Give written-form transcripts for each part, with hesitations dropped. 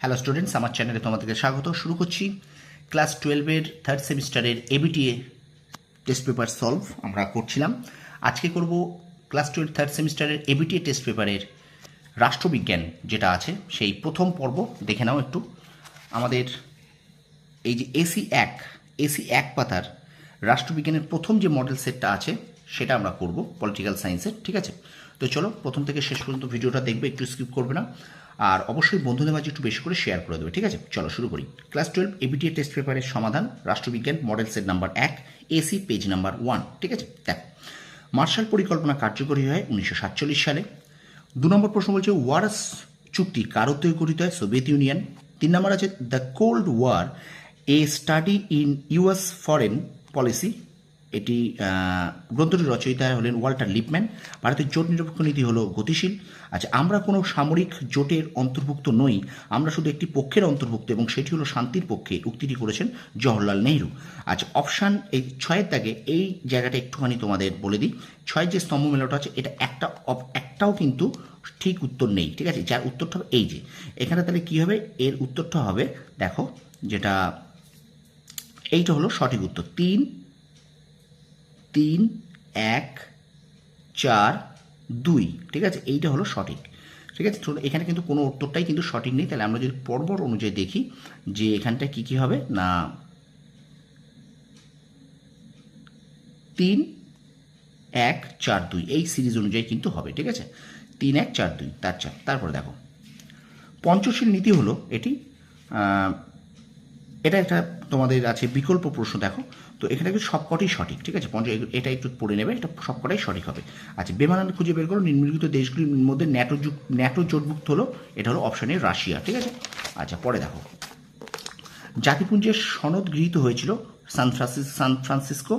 Hello students, আমার চ্যানেলে তোমাদেরকে স্বাগত। শুরু করছি ক্লাস 12-এর থার্ড সেমিস্টারের এবিটিএ টেস্ট পেপার সলভ আমরা করছিলাম। আজকে করব ক্লাস 12 থার্ড সেমিস্টারের এবিটিএ টেস্ট পেপারের রাষ্ট্রবিজ্ঞান যেটা আছে সেই প্রথম পর্ব। দেখে নাও একটু আমাদের এই যে এসি এক পাতার রাষ্ট্রবিজ্ঞানের প্রথম যে মডেল সেটটা আছে সেটা আমরা করব পলিটিক্যাল সায়েন্সের। ঠিক আছে, তো চলো প্রথম থেকে শেষ পর্যন্ত ভিডিওটা দেখবে, একটু স্কিপ করবে না, আর অবশ্যই বন্ধুদের মাঝে একটু বেশি করে শেয়ার করে দেবে। ঠিক আছে, চলো শুরু করি। ক্লাস 12 এবিটিএ টেস্ট পেপারের সমাধান, রাষ্ট্রবিজ্ঞান model set number 1, AC page number 1। ঠিক আছে, দেখ, মার্শাল পরিকল্পনা কার্যকরী হয় 1947 সালে। 2 নম্বর প্রশ্ন বলছে ওয়ারস চুক্তি কার উদ্যোগে গঠিত হয়? Soviet union. 3 নম্বর আছে the cold war a study in US foreign policy. এটি গ্রন্থটির রচয়িতা হলেন ওয়াল্টার লিপম্যান। ভারতের জোট নিরপেক্ষ নীতি হলো গতিশীল। আচ্ছা, আমরা কোনো সামরিক জোটের অন্তর্ভুক্ত নই, আমরা শুধু একটি পক্ষের অন্তর্ভুক্ত এবং সেটি হলো শান্তির পক্ষে। উক্তিটি করেছেন জওহরলাল নেহরু। আচ্ছা, অপশান এই 6-এর দাগে এই জায়গাটা একটুখানি তোমাদের বলে দিই। 6 যে স্তম্ভ মেলাটা আছে এটা একটাও কিন্তু ঠিক উত্তর নেই। ঠিক আছে, যার উত্তরটা হবে এই যে এখানে, তাহলে কী হবে? এর উত্তরটা হবে, দেখো, যেটা এইটা হলো সঠিক উত্তর। 3, 1, 4, 2। ঠিক আছে, এইটা হলো সঠিক। ঠিক আছে, এখানে কিন্তু কোনো উত্তরটাই কিন্তু সঠিক নেই। তাহলে আমরা যদি পর্ব অনুযায়ী দেখি যে এখানটা কি কি হবে না 3, 1, 4, 2 এই সিরিজ অনুযায়ী কিন্তু হবে। ঠিক আছে, 3, 1, 4, 2 তারপরে দেখো পঞ্চশীল নীতি হলো এটি। এটা একটা তোমাদের আছে বিকল্প প্রশ্ন, দেখো তো এখানে কিন্তু সবকটাই সঠিক। ঠিক আছে, এটা একটু পড়ে নেবে, এটা সবকটাই সঠিক হবে। আচ্ছা, বেমানান খুঁজে বের করো। নিম্নলিখিত দেশগুলির মধ্যে ন্যাটো জোটভুক্ত হলো, এটা হলো অপশানে রাশিয়া। ঠিক আছে, আচ্ছা পরে দেখো জাতিপুঞ্জের সনদ গৃহীত হয়েছিল সান ফ্রান্সিসকো।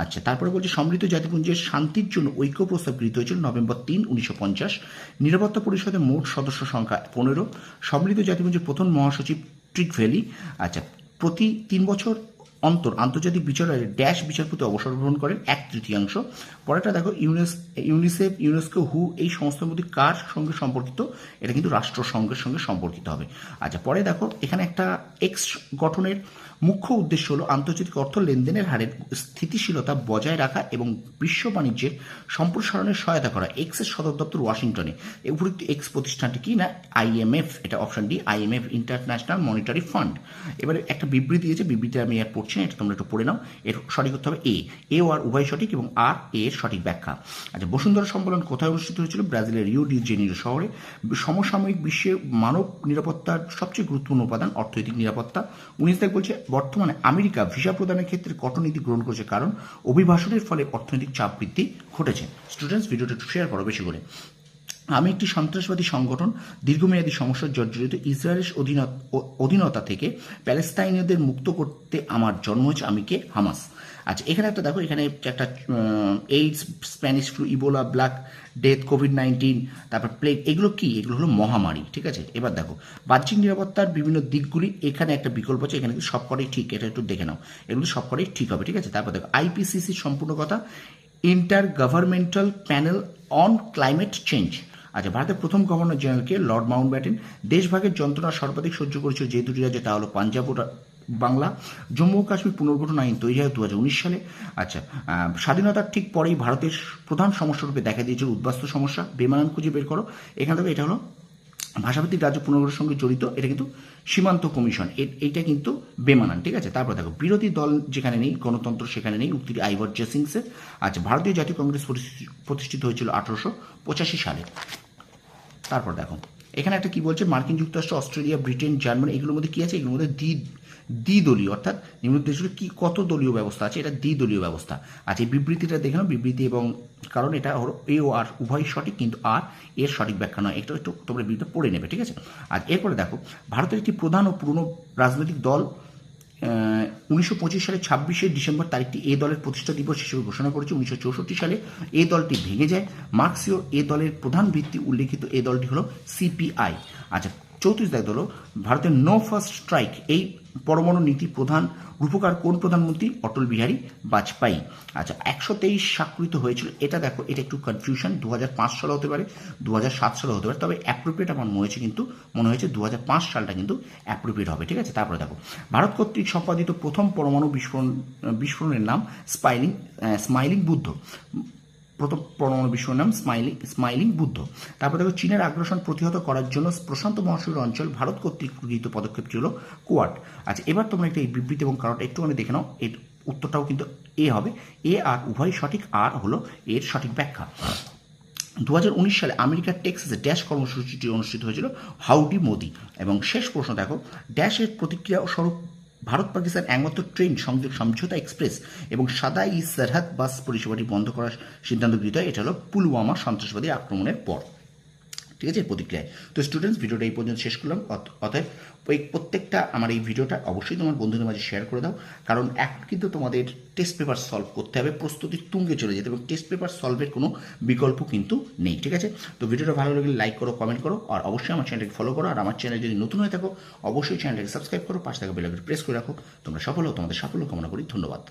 আচ্ছা, তারপরে বলছে সম্মিলিত জাতিপুঞ্জের শান্তির জন্য ঐক্য প্রস্তাব গৃহীত হয়েছিল নভেম্বর 3, 1950। নিরাপত্তা পরিষদের মোট সদস্য সংখ্যা 15। সম্মিলিত জাতিপুঞ্জের প্রথম মহাসচিব ট্রিক ভ্যালি। আচ্ছা, প্রতি 3 বছর অন্তর আন্তর্জাতিক বিচারালয়ে ড্যাশ বিচারপতি অবসর গ্রহণ করেন 1/3। পরেরটা দেখো ইউনিসেফ, ইউনেস্কো, হু এই সংস্থার মধ্যে কার সঙ্গে সম্পর্কিত? এটা কিন্তু রাষ্ট্রসংঘের সঙ্গে সম্পর্কিত হবে। আচ্ছা, পরে দেখো এখানে একটা এক্স গঠনের মুখ্য উদ্দেশ্য হলো আন্তর্জাতিক অর্থ লেনদেনের হারের স্থিতিশীলতা বজায় রাখা এবং বিশ্ব বাণিজ্যের সম্প্রসারণে সহায়তা করা। এক্সের সদর দপ্তর ওয়াশিংটনে। উপযুক্ত এক্স প্রতিষ্ঠানটি কি না আইএমএফ, এটা option D, IMF international monetary fund. এবারে একটা বিবৃতি দিয়েছে, বিবৃতি আমি আর পড়ছি না, এটা তোমরা একটু পড়ে নাও। এর সঠিক উত্তর হবে এ ও আর উভয় সঠিক এবং আর এর সঠিক ব্যাখ্যা। আচ্ছা, বসুন্ধরা সম্মেলন কোথায় অনুষ্ঠিত হয়েছিল? ব্রাজিলের রিও ডি জেনিরো শহরে। সমসাময়িক বিশ্বে মানব নিরাপত্তার সবচেয়ে গুরুত্বপূর্ণ উপাদান অর্থনৈতিক নিরাপত্তা। 19 বলছে বর্তমানে আমেরিকা ভিসা প্রদানের ক্ষেত্রে কঠোর নীতি গ্রহণ করেছে কারণ অভিবাসনের ফলে অর্থনৈতিক চাপ বৃদ্ধি ঘটেছে। স্টুডেন্টস, ভিডিওটা একটু শেয়ার করো বেশি করে। আমি একটি সন্ত্রাসবাদী সংগঠন দীর্ঘমেয়াদী সমস্যার জর্জরিত ইসরায়েলের অধীনতা থেকে প্যালেস্তাইনীয়দের মুক্ত করতে আমার জন্ম হয়েছে। আমি কে? হামাস। আচ্ছা, এখানে একটা দেখো, এখানে একটা AIDS, Spanish flu, Ebola, black death, COVID-19, তারপর প্লেগ, এগুলো কি? এগুলো হলো মহামারী। ঠিক আছে, এবার দেখো বাহ্যিক নিরাপত্তার বিভিন্ন দিকগুলি, এখানে একটা বিকল্প আছে, এখানে কিন্তু সবকটাই ঠিক, এটা একটু দেখে নাও, এগুলো সবকটাই ঠিক হবে। ঠিক আছে, তারপর দেখো আইপিসিসির সম্পূর্ণ কথা, inter governmental panel on climate change. আচ্ছা, ভারতের প্রথম গভর্নর জেনারেলকে? Lord Mountbatten. দেশভাগের যন্ত্রণা সর্বাধিক সহ্য করেছিল যে দুটি রাজ্যে, তা হলো পাঞ্জাব ও বাংলা। জম্মু ও কাশ্মীর পুনর্গঠন আইন তৈরি হয় 2019 সালে। আচ্ছা, স্বাধীনতার ঠিক পরেই ভারতের প্রধান সমস্যা রূপে দেখা দিয়েছিল উদ্বাস্তু সমস্যা। বেমানান খুঁজে বের করো। এখান থেকে এটা হলো ভাষাভিত্তিক রাজ্য পুনর্গঠনের সঙ্গে জড়িত, এটা কিন্তু সীমান্ত কমিশন, এইটা কিন্তু বেমানান। ঠিক আছে, তারপর দেখো বিরোধী দল যেখানে নেই, গণতন্ত্র সেখানে নেই। উক্তিটি আইভার জেসিংসের। আচ্ছা, ভারতীয় জাতীয় কংগ্রেস প্রতিষ্ঠিত হয়েছিল 1885 সালে। তারপর দেখো এখানে একটা কি বলছে, মার্কিন যুক্তরাষ্ট্র, অস্ট্রেলিয়া, ব্রিটেন, জার্মানি, এগুলোর মধ্যে কি আছে? এগুলোর মধ্যে দ্বিদলীয়, অর্থাৎ নিম্ন দেশগুলো কি কত দলীয় ব্যবস্থা আছে? এটা দ্বিদলীয় ব্যবস্থা। আচ্ছা, এই বিবৃতিটা দেখে নাও, বিবৃতি এবং কারণ এটা হলো এ ও আর উভয় সঠিক, কিন্তু আর এর সঠিক ব্যাখ্যা নয়, এটা একটু তোমরা বিবৃতি পড়ে নেবে। ঠিক আছে, আর এরপরে দেখো ভারতের একটি প্রধান ও পুরনো রাজনৈতিক দল 1925 সালে 26শে ডিসেম্বর তারিখটি এ দলের প্রতিষ্ঠা দিবস হিসেবে ঘোষণা করেছে। 1964 সালে এ দলটি ভেঙে যায়। মার্ক্সীয় এ দলের প্রধান ভিত্তি উল্লেখিত এ দলটি হলো সিপিআই। আচ্ছা, 34 দায়িত্ব হলো ভারতের নো ফার্স্ট স্ট্রাইক এই পরমাণু নীতি প্রধান রূপকার কোন প্রধানমন্ত্রী? অটল বিহারী বাজপেয়ী। আচ্ছা 123 স্বাক্ষরিত হয়েছিল, এটা দেখো এটা একটু কনফিউশন, 2005 সালে হতে পারে 2007 সালে হতে পারে, তবে অ্যাপ্রোপ্রিয়েট আমার মনে হয়েছে 2005 সালটা কিন্তু অ্যাপ্রোপ্রিয়েট হবে, ঠিক আছে। তারপরে দেখো ভারত কর্তৃক সম্পাদিত প্রথম পরমাণু বিস্ফোরণের নাম স্মাইলিং বুদ্ধ। প্রথম পরমাণু বিস্ফোরণের নাম স্মাইলিং বুদ্ধ। তারপর দেখো চীনের আগ্রাসন প্রতিহত করার জন্য প্রশান্ত মহাসাগরীয় অঞ্চল ভারত কর্তৃক গৃহীত পদক্ষেপটি হলো কোয়াড। আচ্ছা এবার তোমরা একটা এই বিবৃতি এবং কারণটা একটুখানি দেখে নাও, এর উত্তরটাও কিন্তু এ হবে, এ আর উভয় সঠিক, আর হলো এর সঠিক ব্যাখ্যা। 2019 সালে আমেরিকার টেক্সাসে ড্যাশ কর্মসূচিটি অনুষ্ঠিত হয়েছিল হাউডি মোদি। এবং শেষ প্রশ্ন দেখো ড্যাশের প্রতিক্রিয়া স্বরূপ ভারত পাকিস্তান একমাত্র ট্রেন সংযোগ সমঝোতা এক্সপ্রেস এবং সাদা-ই সরহদ বাস পরিষেবাটি বন্ধ করার সিদ্ধান্ত গৃহীত হয়, এটা হলো পুলওয়ামা সন্ত্রাসবাদী আক্রমণের পর, ঠিক আছে, প্রতিক্রিয়ায়। তো স্টুডেন্টস ভিডিওটা এই পর্যন্ত শেষ করলাম। অতএব ওই প্রত্যেকটা আমার এই ভিডিওটা অবশ্যই তোমার বন্ধুদের মাঝে শেয়ার করে দাও, কারণ এখন কিন্তু তোমাদের টেস্ট পেপার সলভ করতে হবে, প্রস্তুতির তুঙ্গে চলে যেতে, এবং টেস্ট পেপার সলভের কোনো বিকল্প কিন্তু নেই, ঠিক আছে। তো ভিডিওটা ভালো লাগলে লাইক করো, কমেন্ট করো, আর অবশ্যই আমার চ্যানেলকে ফলো করো, আর আমার চ্যানেল যদি নতুন হয়ে থাকো অবশ্যই চ্যানেলটাকে সাবস্ক্রাইব করো, পাশে থাকা বেল আইকনটি প্রেস করে রাখো। তোমরা সফল হও, তোমাদের সাফল্য কামনা করি, ধন্যবাদ।